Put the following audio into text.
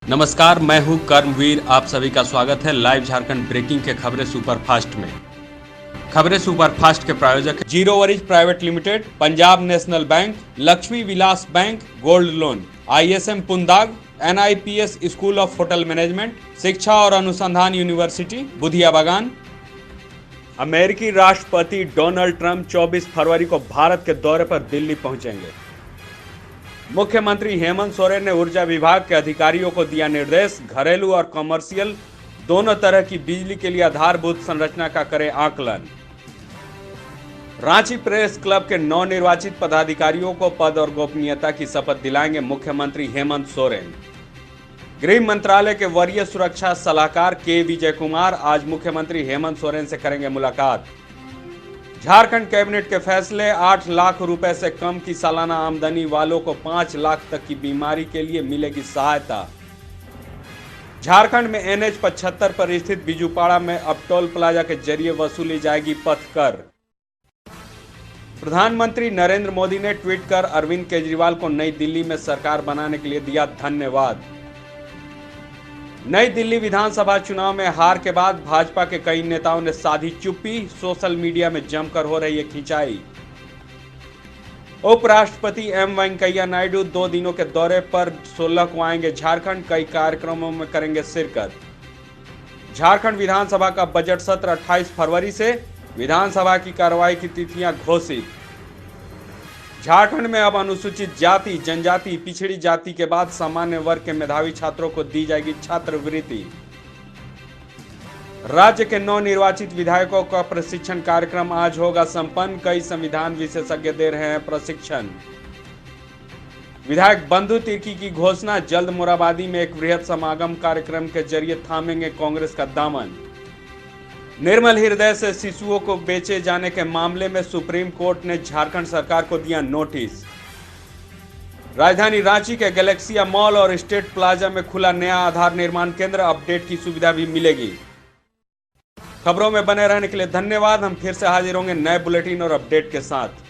नमस्कार, मैं हूं कर्मवीर। आप सभी का स्वागत है लाइव झारखंड ब्रेकिंग के खबरें सुपरफास्ट में। खबरें सुपरफास्ट के प्रायोजक zero worries private limited, Punjab national bank, Lakshmi Vilas bank gold loan, ISM Pundag, NIPS school of hotel management, शिक्षा और अनुसंधान यूनिवर्सिटी बुधिया बागान। अमेरिकी राष्ट्रपति डोनाल्ड ट्रंप 24 फरवरी को भारत के दौरे पर दिल्ली पहुंचेंगे। मुख्यमंत्री हेमंत सोरेन ने ऊर्जा विभाग के अधिकारियों को दिया निर्देश, घरेलू और कमर्शियल दोनों तरह की बिजली के लिए आधारभूत संरचना का करें आकलन। रांची प्रेस क्लब के नवनिर्वाचित पदाधिकारियों को पद और गोपनीयता की शपथ दिलाएंगे मुख्यमंत्री हेमंत सोरेन। गृह मंत्रालय के वरीय सुरक्षा सलाहकार के विजय कुमार आज मुख्यमंत्री हेमंत सोरेन से करेंगे मुलाकात। झारखंड कैबिनेट के फैसले, 8 लाख रुपए से कम की सालाना आमदनी वालों को 5 लाख तक की बीमारी के लिए मिलेगी सहायता। झारखंड में NH 75 पर स्थित बिजुपाड़ा में अब टोल प्लाजा के जरिए वसूली जाएगी पथ कर। प्रधानमंत्री नरेंद्र मोदी ने ट्वीट कर अरविंद केजरीवाल को नई दिल्ली में सरकार बनाने के लिए दिया धन्यवाद। नई दिल्ली विधानसभा चुनाव में हार के बाद भाजपा के कई नेताओं ने साधी चुप्पी, सोशल मीडिया में जमकर हो रही है खिंचाई। उपराष्ट्रपति M वेंकैया नायडू 2 दिनों के दौरे पर 16 को आएंगे झारखंड, कई कार्यक्रमों में करेंगे शिरकत। झारखंड विधानसभा का बजट सत्र 28 फरवरी से, विधानसभा की कार्रवाई की तिथियां घोषित। झारखंड में अब अनुसूचित जाति, जनजाति, पिछड़ी जाति के बाद सामान्य वर्ग के मेधावी छात्रों को दी जाएगी छात्रवृत्ति। राज्य के नवनिर्वाचित विधायकों का प्रशिक्षण कार्यक्रम आज होगा संपन्न, कई संविधान विशेषज्ञ दे रहे हैं प्रशिक्षण। विधायक बंधु तिर्की की घोषणा, जल्द मोराबादी में एक वृहद समागम कार्यक्रम के जरिए थामेंगे कांग्रेस का दामन। निर्मल हृदय से शिशुओं को बेचे जाने के मामले में सुप्रीम कोर्ट ने झारखंड सरकार को दिया नोटिस। राजधानी रांची के गैलेक्सिया मॉल और स्टेट प्लाजा में खुला नया आधार निर्माण केंद्र, अपडेट की सुविधा भी मिलेगी। खबरों में बने रहने के लिए धन्यवाद। हम फिर से हाजिर होंगे नए बुलेटिन और अपडेट के साथ।